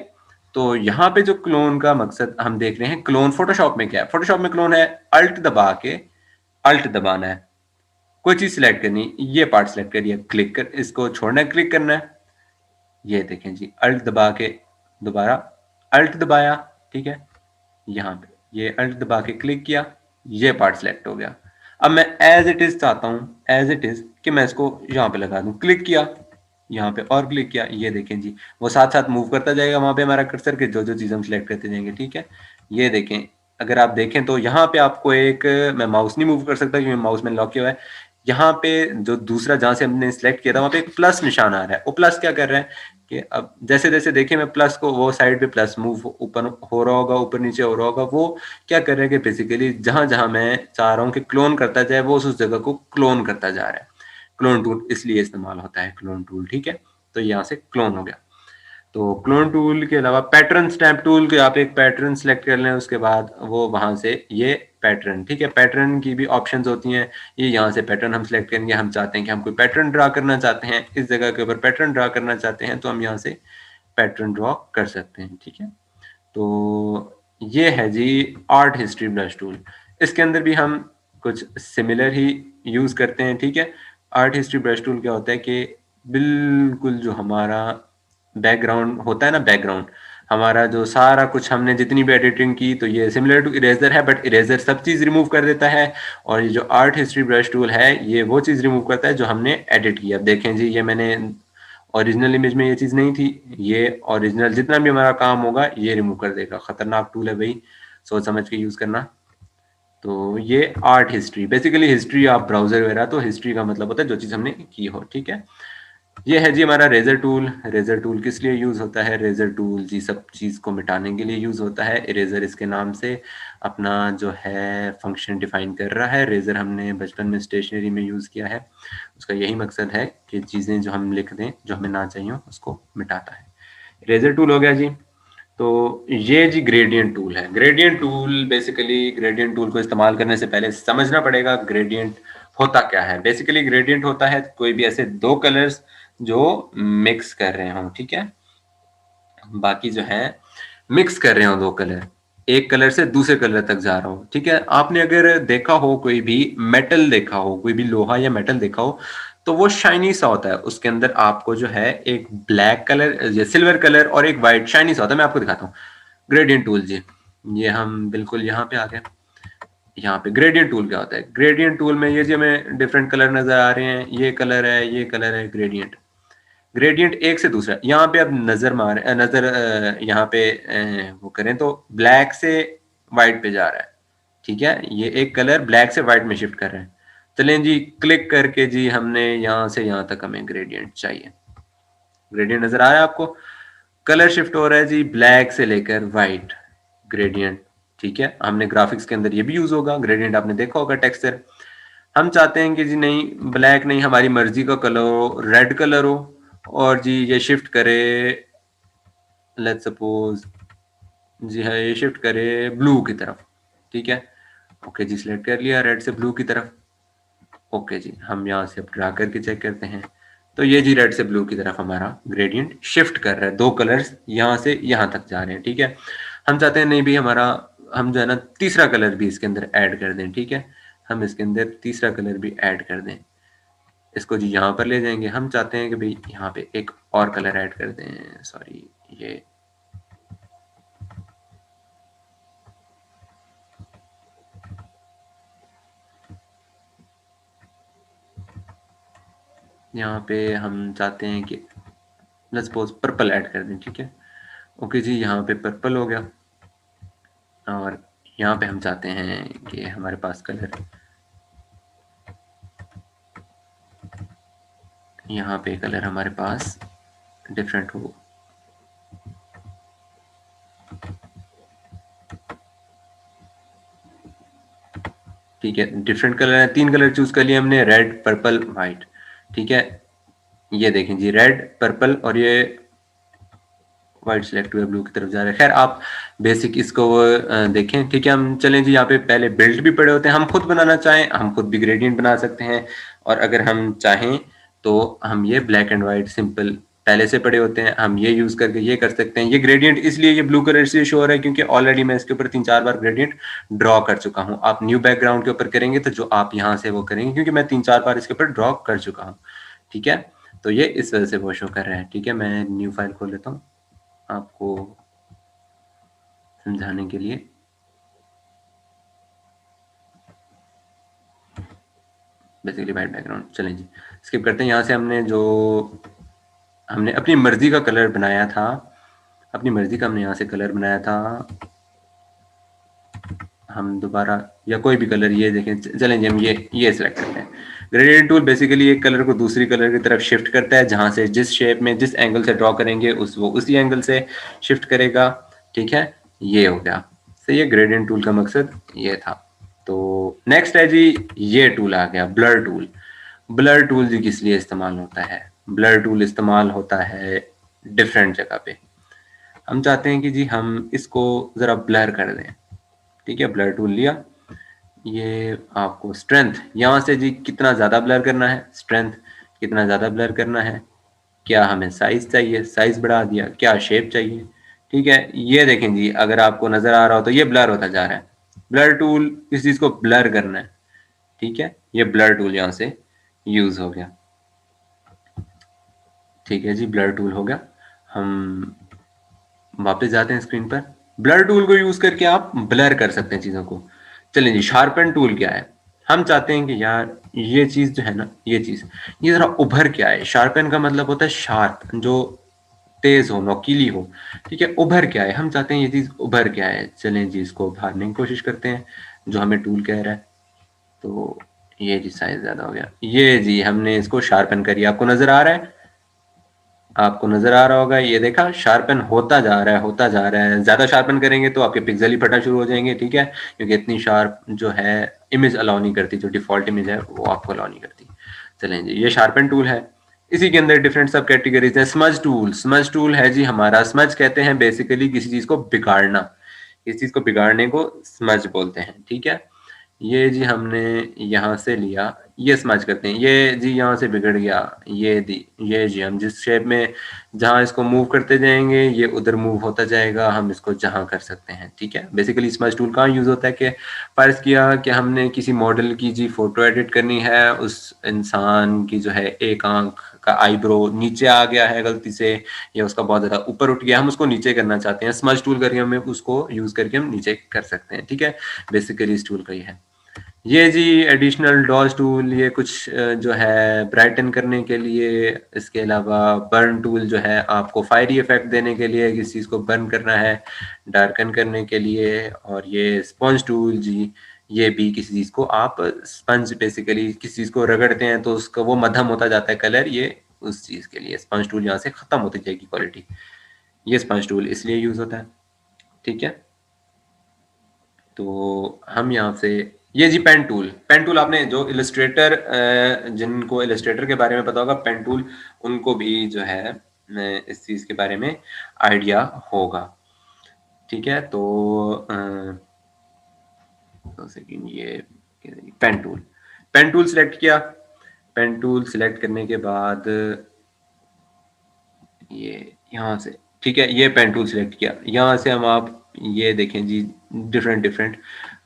तो यहाँ पे जो क्लोन का मकसद हम देख रहे हैं, क्लोन फोटोशॉप में क्या है? फोटोशॉप में क्लोन है अल्ट दबा के, अल्ट दबाना है, कोई चीज सिलेक्ट करनी, ये पार्ट सिलेक्ट करिए, क्लिक कर, इसको छोड़ना है, क्लिक करना है। ये देखें जी, अल्ट दबा के दोबारा अल्ट दबाया, ठीक है। यहाँ पे ये अल्ट दबा के क्लिक किया, ये पार्ट सिलेक्ट हो गया। अब मैं एज इट इज चाहता हूं, एज इट इज कि मैं इसको यहाँ पे लगा दूं। क्लिक किया, यहाँ पे और क्लिक किया, ये देखें जी वो साथ साथ मूव करता जाएगा वहां पे हमारा कर्सर के, जो जो चीज हम सिलेक्ट करते जाएंगे, ठीक है। ये देखें, अगर आप देखें तो यहाँ पे आपको एक, मैं माउस नहीं मूव कर सकता क्योंकि माउस में लॉक किया हुआ है। यहाँ पे जो दूसरा जहां से हमने सिलेक्ट किया था, वहां पे एक प्लस निशान आ रहा है। वो प्लस क्या कर रहा है कि अब जैसे जैसे देखें मैं प्लस को, वो साइड पे प्लस मूव ऊपर हो रहा होगा, ऊपर नीचे हो रहा होगा, वो क्या कर रहा है कि बेसिकली जहां जहां मैं चाह रहा हूँ कि क्लोन करता जाए, वो उस जगह को क्लोन करता जा रहा है। क्लोन टूल इसलिए इस्तेमाल होता है, क्लोन टूल, ठीक है। तो यहाँ से क्लोन हो गया। तो क्लोन टूल के अलावा पैटर्न स्टैम्प टूल के, आप एक पैटर्न सेलेक्ट कर लें, उसके बाद वो वहां से ये पैटर्न, ठीक है। पैटर्न की भी ऑप्शंस होती हैं। ये यहाँ से पैटर्न हम सेलेक्ट करेंगे। हम चाहते हैं कि हम कोई पैटर्न ड्रा करना चाहते हैं, इस जगह के ऊपर पैटर्न ड्रा करना चाहते हैं, तो हम यहाँ से पैटर्न ड्रॉ कर सकते हैं, ठीक है। तो ये है जी आर्ट हिस्ट्री ब्रश टूल। इसके अंदर भी हम कुछ सिमिलर ही यूज करते हैं, ठीक है। आर्ट हिस्ट्री ब्रश टूल क्या होता है कि बिल्कुल जो हमारा बैकग्राउंड होता है ना, बैकग्राउंड हमारा जो सारा कुछ हमने जितनी भी एडिटिंग की, तो ये सिमिलर टू इरेजर है, बट इरेजर सब चीज रिमूव कर देता है, और ये जो आर्ट हिस्ट्री ब्रश टूल है, ये वो चीज रिमूव करता है जो हमने एडिट किया। अब देखें जी, ये मैंने ओरिजिनल इमेज में ये चीज नहीं थी, ये ओरिजिनल जितना भी हमारा काम होगा ये रिमूव कर देगा। खतरनाक टूल है भाई, सोच समझ के यूज करना। तो ये आर्ट हिस्ट्री, बेसिकली हिस्ट्री आप ब्राउजर वगैरह, तो हिस्ट्री का मतलब होता है जो चीज हमने की हो, ठीक है। ये है जी हमारा रेजर टूल। रेजर टूल किस लिए यूज होता है? रेजर टूल जी सब चीज को मिटाने के लिए यूज होता है। इरेजर इसके नाम से अपना जो है फंक्शन डिफाइन कर रहा है। रेजर हमने बचपन में स्टेशनरी में यूज किया है। उसका यही मकसद है कि चीजें जो हम लिख दें जो हमें ना चाहिए उसको मिटाता है। रेजर टूल हो गया जी। तो ये जी ग्रेडियंट टूल है। Gradient tool basically, gradient tool को इस्तेमाल करने से पहले समझना पड़ेगा ग्रेडियंट होता क्या है। बेसिकली ग्रेडियंट होता है कोई भी ऐसे दो कलर्स जो मिक्स कर रहे हो, ठीक है, बाकी जो है मिक्स कर रहे हो दो कलर, एक कलर से दूसरे कलर तक जा रहा हो, ठीक है। आपने अगर देखा हो कोई भी मेटल देखा हो, कोई भी लोहा या मेटल देखा हो, तो वो शाइनी सा होता है। उसके अंदर आपको जो है एक ब्लैक कलर या सिल्वर कलर और एक व्हाइट शाइनी सा होता है। मैं आपको दिखाता हूँ। ग्रेडियंट टूल जी, ये हम बिल्कुल यहाँ पे आ गए। यहाँ पे ग्रेडियंट टूल क्या होता है? ग्रेडियंट टूल में ये जी हमें डिफरेंट कलर नजर आ रहे हैं, ये कलर है, ये कलर है, ग्रेडियंट। ग्रेडियंट एक से दूसरा, यहाँ पे अब नजर मार नजर यहाँ पे वो करें तो ब्लैक से व्हाइट पे जा रहा है, ठीक है। ये एक कलर ब्लैक से व्हाइट में शिफ्ट कर रहे हैं। चलें जी, क्लिक करके जी हमने यहाँ से यहाँ तक हमें ग्रेडियंट चाहिए। ग्रेडियंट नजर आ रहा है आपको? कलर शिफ्ट हो रहा है जी ब्लैक से लेकर व्हाइट, ग्रेडियंट, ठीक है। हमने ग्राफिक्स के अंदर ये भी यूज होगा, ग्रेडियंट आपने देखा होगा टेक्सचर। हम चाहते हैं कि जी नहीं, ब्लैक नहीं, हमारी मर्जी का कलर हो, रेड कलर हो, और जी ये शिफ्ट करे, लेट्स सपोज जी है ये शिफ्ट करे ब्लू की तरफ, ठीक है। ओके जी, सिलेक्ट कर लिया रेड से ब्लू की तरफ। ओके जी, हम यहाँ से अब ड्रा करके चेक करते हैं। तो ये जी रेड से ब्लू की तरफ हमारा ग्रेडियंट शिफ्ट कर रहा है, दो कलर्स यहाँ से यहाँ तक जा रहे हैं, ठीक है। हम चाहते हैं नहीं भी हमारा, हम जो है ना तीसरा कलर भी इसके अंदर ऐड कर दें, ठीक है। हम इसके अंदर तीसरा कलर भी ऐड कर दें। इसको जी यहाँ पर ले जाएंगे। हम चाहते हैं कि भाई यहाँ पे एक और कलर ऐड कर दें, सॉरी ये यहाँ पे हम चाहते हैं कि लेट्स सपोज पर्पल ऐड कर दें, ठीक है। ओके जी, यहाँ पे पर्पल हो गया। और यहाँ पे हम चाहते हैं कि हमारे पास कलर, यहाँ पे कलर हमारे पास डिफरेंट हो। ठीक है, डिफरेंट कलर है, तीन कलर चूज कर लिए हमने, रेड पर्पल व्हाइट, ठीक है। ये देखें जी, रेड पर्पल और ये व्हाइट सिलेक्ट हुआ, ब्लू की तरफ जा रहा है। खैर आप बेसिक इसको देखें, ठीक है। हम चलें जी, यहाँ पे पहले बिल्ड भी पड़े होते हैं। हम खुद बनाना चाहें हम खुद भी ग्रेडियंट बना सकते हैं, और अगर हम चाहें तो हम ये ब्लैक एंड व्हाइट सिंपल पहले से पड़े होते हैं, हम ये यूज करके ये कर सकते हैं। ये ग्रेडियंट इसलिए ये ब्लू कलर से शो हो रहा है क्योंकि ऑलरेडी मैं इसके ऊपर 3-4 बार ग्रेडियंट ड्रॉ कर चुका हूँ। आप न्यू बैकग्राउंड के ऊपर करेंगे तो जो आप यहाँ से वो करेंगे, क्योंकि मैं 3-4 बार इसके ऊपर ड्रॉ कर चुका हूँ, ठीक है। तो ये इस वजह से वो शो कर रहा है, ठीक है। मैं न्यू फाइल खोल लेता हूँ आपको समझाने के लिए। बेसिकली वाइट बैकग्राउंड, चलें जी स्किप करते हैं। यहाँ से हमने अपनी मर्जी का कलर बनाया था, अपनी मर्जी का हमने यहाँ से कलर बनाया था। हम दोबारा या कोई भी कलर, ये देखें, चलें जी हम ये सिलेक्ट करते हैं। ग्रेडियंट टूल बेसिकली एक कलर को दूसरी कलर की तरफ शिफ्ट करता है, जहां से जिस शेप में जिस एंगल से ड्रॉ करेंगे वो उसी एंगल से शिफ्ट करेगा, ठीक है। ये हो गया सही है, ग्रेडियंट टूल का मकसद ये था। तो नेक्स्ट है जी, ये टूल आ गया ब्लर टूल। ब्लर टूल जी किस लिए इस्तेमाल होता है? ब्लर टूल इस्तेमाल होता है डिफरेंट जगह पे। हम चाहते हैं कि जी हम इसको जरा ब्लर कर दें, ठीक है। ब्लर टूल लिया, ये आपको स्ट्रेंथ यहाँ से जी कितना ज़्यादा ब्लर करना है, स्ट्रेंथ कितना ज़्यादा ब्लर करना है, क्या हमें साइज चाहिए, साइज बढ़ा दिया, क्या शेप चाहिए, ठीक है। ये देखें जी, अगर आपको नज़र आ रहा हो तो ये ब्लर होता जा रहा है। ब्लर टूल इस चीज़ को ब्लर करना है, ठीक है। ये ब्लर टूल यहाँ से यूज़ हो गया, ठीक है जी, ब्लर टूल हो गया। हम वापस जाते हैं स्क्रीन पर। ब्लर टूल को यूज करके आप ब्लर कर सकते हैं चीजों को। चलिए जी, शार्पन टूल क्या है? हम चाहते हैं कि यार ये चीज जो है ना, ये चीज ये जरा उभर के आए। शार्पन का मतलब होता है शार्प, जो तेज हो, नोकीली हो, ठीक है। उभर के आए, हम चाहते हैं ये चीज उभर के आए। चलें जी, इसको उभारने की कोशिश करते हैं जो हमें टूल कह रहा है। तो ये जी साइज ज्यादा हो गया, ये जी हमने इसको शार्पन करिए, आपको नजर आ रहा है आपको नजर आ रहा होगा, ये देखा शार्पन होता जा रहा है, होता जा रहा है। ज्यादा शार्पन करेंगे तो आपके पिक्सल ही फटना शुरू हो जाएंगे, ठीक है, क्योंकि इतनी शार्प जो है इमेज अलाउ नहीं करती, जो डिफॉल्ट इमेज है वो आपको अलाउ नहीं करती। चलें जी, ये शार्पन टूल है। इसी के अंदर डिफरेंट सब कैटेगरीज है। स्मज टूल, स्मज टूल है जी हमारा, स्मज कहते हैं बेसिकली किसी चीज को बिगाड़ना, किसी चीज को बिगाड़ने को स्मज बोलते हैं, ठीक है। ये जी हमने यहाँ से लिया, ये स्मज करते हैं, ये जी यहाँ से बिगड़ गया, ये जी हम जिस शेप में जहाँ इसको मूव करते जाएंगे ये उधर मूव होता जाएगा, हम इसको जहाँ कर सकते हैं, ठीक है। बेसिकली स्मज टूल कहाँ यूज होता है कि फर्ज किया कि हमने किसी मॉडल की जी फोटो एडिट करनी है, उस इंसान की जो है एक आंख का आईब्रो नीचे आ गया है गलती से, या उसका बहुत ज्यादा ऊपर उठ गया, हम उसको नीचे करना चाहते हैं, स्मज टूल करके हमें उसको यूज करके हम नीचे कर सकते हैं, ठीक है। बेसिकली इस टूल का ही है। ये जी एडिशनल डॉज टूल, ये कुछ जो है ब्राइटन करने के लिए, इसके अलावा बर्न टूल जो है आपको फायरी इफेक्ट देने के लिए, किसी चीज़ को बर्न करना है, डार्कन करने के लिए। और ये स्पंज टूल जी, ये भी किसी चीज़ को आप स्पंज बेसिकली किसी चीज़ को रगड़ते हैं तो उसका वो मध्यम होता जाता है कलर, ये उस चीज़ के लिए स्पंज टूल यहाँ से ख़त्म होती जाएगी क्वालिटी, ये स्पंज टूल इसलिए यूज़ होता है, ठीक है। तो हम यहाँ से ये जी पेन टूल, पेन टूल आपने जो इलस्ट्रेटर, जिनको इलस्ट्रेटर के बारे में पता होगा, पेन टूल उनको भी जो है इस चीज़ के बारे में आइडिया होगा, ठीक है। तो सेकंड, ये pen tool, pen tool select किया, पेन टूल सिलेक्ट करने के बाद ये यहाँ से, ठीक है, ये पेन टूल सिलेक्ट किया, यहाँ से हम आप ये देखें जी डिफरेंट डिफरेंट,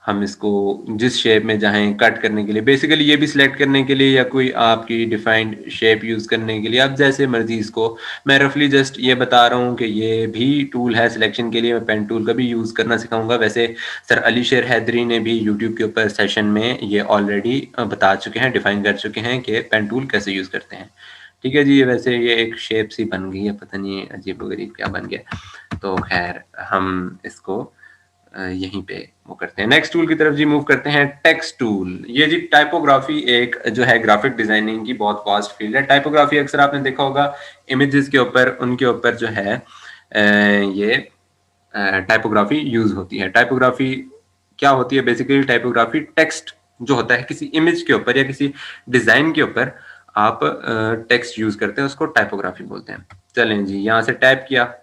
हम इसको जिस शेप में चाहें कट करने के लिए, बेसिकली ये भी सिलेक्ट करने के लिए या कोई आपकी डिफाइंड शेप यूज करने के लिए, आप जैसे मर्जी इसको, मैं रफली जस्ट ये बता रहा हूँ कि ये भी टूल है सिलेक्शन के लिए, मैं पेन टूल का भी यूज करना सिखाऊंगा। वैसे सर अली शेर हैदरी ने भी यूट्यूब के ऊपर सेशन में ये ऑलरेडी बता चुके हैं, डिफाइन कर चुके हैं कि पेन टूल कैसे यूज करते हैं, ठीक है जी। वैसे ये एक शेप सी बन गई है, पता नहीं अजीब गरीब क्या बन गया, तो खैर हम इसको यहीं पे वो करते हैं। नेक्स्ट टूल की तरफ जी मूव करते हैं, टेक्स्ट टूल। ये जी टाइपोग्राफी एक जो है ग्राफिक डिजाइनिंग की बहुत वास्ट फील्ड है। टाइपोग्राफी अक्सर आपने देखा होगा इमेजेस के ऊपर, उनके ऊपर जो है ये टाइपोग्राफी यूज होती है। टाइपोग्राफी क्या होती है? बेसिकली टाइपोग्राफी टेक्स्ट जो होता है किसी इमेज के ऊपर या किसी डिजाइन के ऊपर आप टेक्स्ट यूज करते हैं, उसको टाइपोग्राफी बोलते हैं। चलें जी, यहाँ से टाइप किया,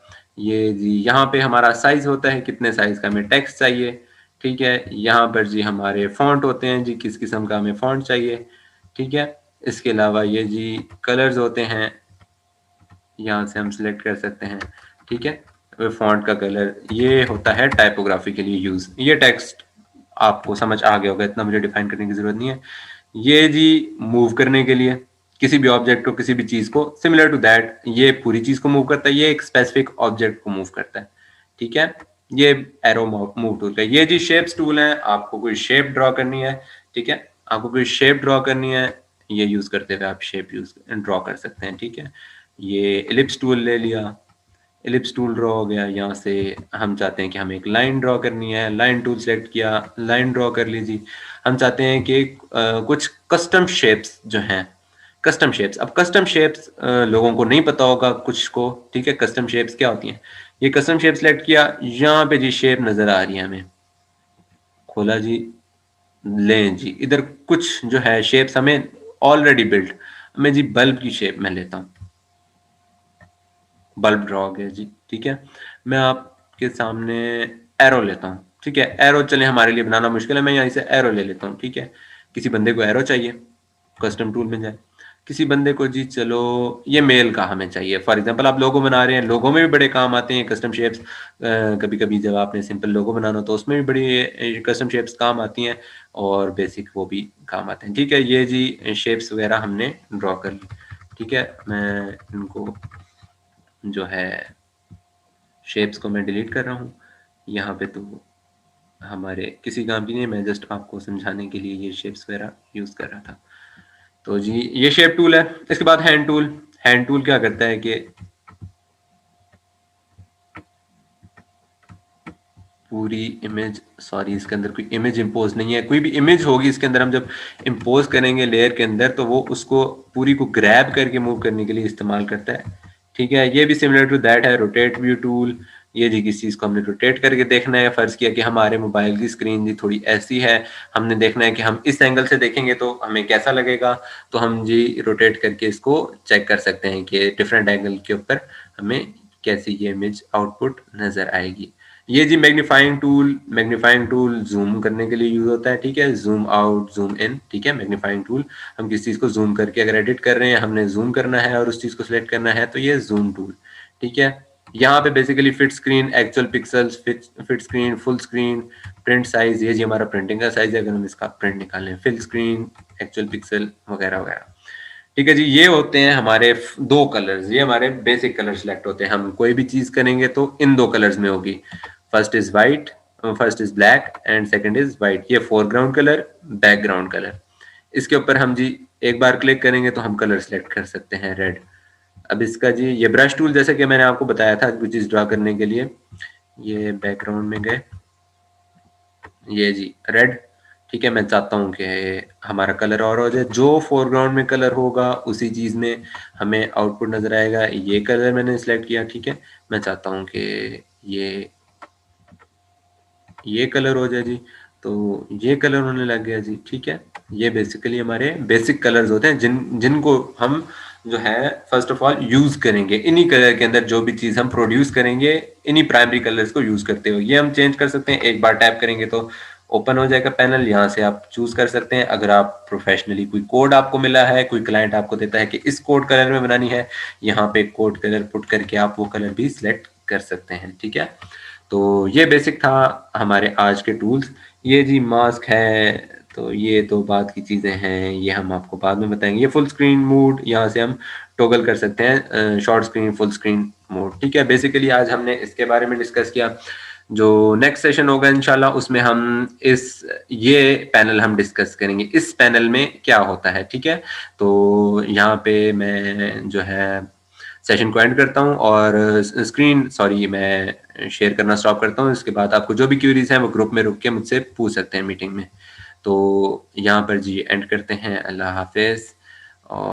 ये जी यहाँ पे हमारा साइज होता है, कितने साइज का हमें टेक्स्ट चाहिए, ठीक है। यहाँ पर जी हमारे फॉन्ट होते हैं जी, किस किस्म का हमें फॉन्ट चाहिए, ठीक है। इसके अलावा ये जी कलर्स होते हैं, यहाँ से हम सिलेक्ट कर सकते हैं, ठीक है। फॉन्ट का कलर ये होता है टाइपोग्राफी के लिए यूज। ये टेक्स्ट आपको समझ आ गया होगा, इतना मुझे डिफाइन करने की जरूरत नहीं है। ये जी मूव करने के लिए किसी भी ऑब्जेक्ट को, किसी भी चीज को, सिमिलर टू दैट ये पूरी चीज को मूव करता है, ये एक स्पेसिफिक ऑब्जेक्ट को मूव करता है, ठीक है। ये एरो मूव टूल का। ये जी शेप्स टूल है, आपको कोई शेप ड्रॉ करनी है, ठीक है, आपको कोई शेप ड्रॉ करनी है, ये यूज करते हुए आप शेप यूज ड्रॉ कर सकते हैं, ठीक है। ये एलिप्स टूल ले लिया, एलिप्स टूल ड्रॉ हो गया। यहाँ से हम चाहते हैं कि हमें एक लाइन ड्रॉ करनी है, लाइन टूल सेलेक्ट किया, लाइन ड्रॉ कर लीजिए। हम चाहते हैं कि कुछ कस्टम शेप्स जो हैं, कस्टम शेप्स, अब कस्टम शेप्स लोगों को नहीं पता होगा कुछ को, ठीक है। कस्टम शेप्स क्या होती हैं? ये कस्टम शेप सेलेक्ट किया, यहाँ पे जी शेप नजर आ रही है हमें, खोला जी, लें जी इधर कुछ जो है शेप्स हमें ऑलरेडी बिल्ट, मैं जी बल्ब की शेप में लेता हूँ, बल्ब ड्रॉ हो गया जी, ठीक है। मैं आपके सामने एरो लेता हूँ, ठीक है। एरो चले हमारे लिए बनाना मुश्किल है, मैं यहाँ से एरो ले लेता हूँ, ठीक है। किसी बंदे को एरो चाहिए, कस्टम टूल में जाए, किसी बंदे को जी चलो ये मेल का हमें चाहिए, फॉर एग्जांपल आप लोगो बना रहे हैं, लोगो में भी बड़े काम आते हैं कस्टम शेप्स। कभी कभी जब आपने सिंपल लोगो बनाना हो तो उसमें भी बड़ी कस्टम शेप्स काम आती हैं, और बेसिक वो भी काम आते हैं, ठीक है। ये जी शेप्स वगैरह हमने ड्रॉ कर ली, ठीक है। मैं इनको जो है शेप्स को मैं डिलीट कर रहा हूँ, यहाँ पे तो हमारे किसी काम की नहीं, मैं जस्ट आपको समझाने के लिए ये शेप्स वगैरह यूज कर रहा था। तो जी ये शेप टूल है। इसके बाद हैंड टूल। हैंड टूल क्या करता है कि पूरी इमेज, सॉरी इसके अंदर कोई इमेज इंपोज नहीं है, कोई भी इमेज होगी इसके अंदर हम जब इंपोज करेंगे लेयर के अंदर, तो वो उसको पूरी को ग्रैब करके मूव करने के लिए इस्तेमाल करता है, ठीक है, ये भी सिमिलर टू दैट है, रोटेट व्यू टूल। ये जी किसी चीज़ को हमने रोटेट करके देखना है, फ़र्ज़ किया कि हमारे मोबाइल की स्क्रीन जी थोड़ी ऐसी है, हमने देखना है कि हम इस एंगल से देखेंगे तो हमें कैसा लगेगा, तो हम जी रोटेट करके इसको चेक कर सकते हैं कि डिफरेंट एंगल के ऊपर हमें कैसी ये इमेज आउटपुट नज़र आएगी। ये जी मैग्नीफाइंग टूल ज़ूम करने के लिए यूज़ होता है, ठीक है, ज़ूम आउट, ज़ूम इन, ठीक है, मैग्नीफाइंग टूल। हम किसी चीज़ को ज़ूम करके अगर एडिट कर रहे हैं, हमने ज़ूम करना है और उस चीज़ को सिलेक्ट करना है, तो ये ज़ूम टूल, ठीक है। यहाँ पे basically fit screen, actual pixels, fit screen, full screen, print size, ये जी हमारा प्रिंटिंग का साइज है अगर हम इसका प्रिंट निकालें, फिल स्क्रीन, एक्चुअल पिक्सल वगैरह वगैरह। ठीक है जी, ये होते हैं हमारे दो कलर्स, ये हमारे बेसिक कलर सिलेक्ट होते हैं। हम कोई भी चीज करेंगे तो इन दो कलर्स में होगी। First is white, first is black and second is white. ये फोरग्राउंड कलर, बैकग्राउंड कलर। इसके ऊपर हम जी एक बार क्लिक करेंगे तो हम कलर सिलेक्ट कर सकते हैं रेड। अब इसका जी ये ब्रश टूल, जैसे कि मैंने आपको बताया था कुछ चीज ड्रा करने के लिए, ये बैकग्राउंड में गए, ये जी रेड, ठीक है। मैं चाहता हूँ कि हमारा कलर और हो जाए, जो फोरग्राउंड में कलर होगा उसी चीज में हमें आउटपुट नजर आएगा। ये कलर मैंने सिलेक्ट किया, ठीक है। मैं चाहता हूँ कि ये कलर हो जाए जी, तो ये कलर होने लग गया जी, ठीक है। ये बेसिकली हमारे बेसिक कलर्स होते हैं जिनको हम जो है फर्स्ट ऑफ ऑल यूज करेंगे। इन्हीं कलर के अंदर जो भी चीज हम प्रोड्यूस करेंगे, इन्हीं प्राइमरी कलर्स को यूज करते हुए ये हम चेंज कर सकते हैं। एक बार टैप करेंगे तो ओपन हो जाएगा पैनल, यहाँ से आप चूज कर सकते हैं। अगर आप प्रोफेशनली कोई कोड आपको मिला है, कोई क्लाइंट आपको देता है कि इस कोड कलर में बनानी है, यहाँ पे कोड कलर पुट करके आप वो कलर भी सिलेक्ट कर सकते हैं, ठीक है। तो ये बेसिक था हमारे आज के टूल्स। ये जी मास्क है, तो ये तो बाद की चीज़ें हैं, ये हम आपको बाद में बताएंगे। ये फुल स्क्रीन मोड, यहाँ से हम टॉगल कर सकते हैं short screen, full screen mode, ठीक है। बेसिकली आज हमने इसके बारे में डिस्कस किया। जो नेक्स्ट सेशन होगा इंशाल्लाह उसमें हम ये पैनल हम डिस्कस करेंगे, इस पैनल में क्या होता है, ठीक है। तो यहाँ पे मैं जो है सेशन को एंड करता हूँ और मैं शेयर करना स्टॉप करता हूँ। इसके बाद आपको जो भी क्यूरीज हैं वो ग्रुप में रुक के मुझसे पूछ सकते हैं मीटिंग में। तो यहाँ पर जी एंड करते हैं। अल्लाह हाफिज।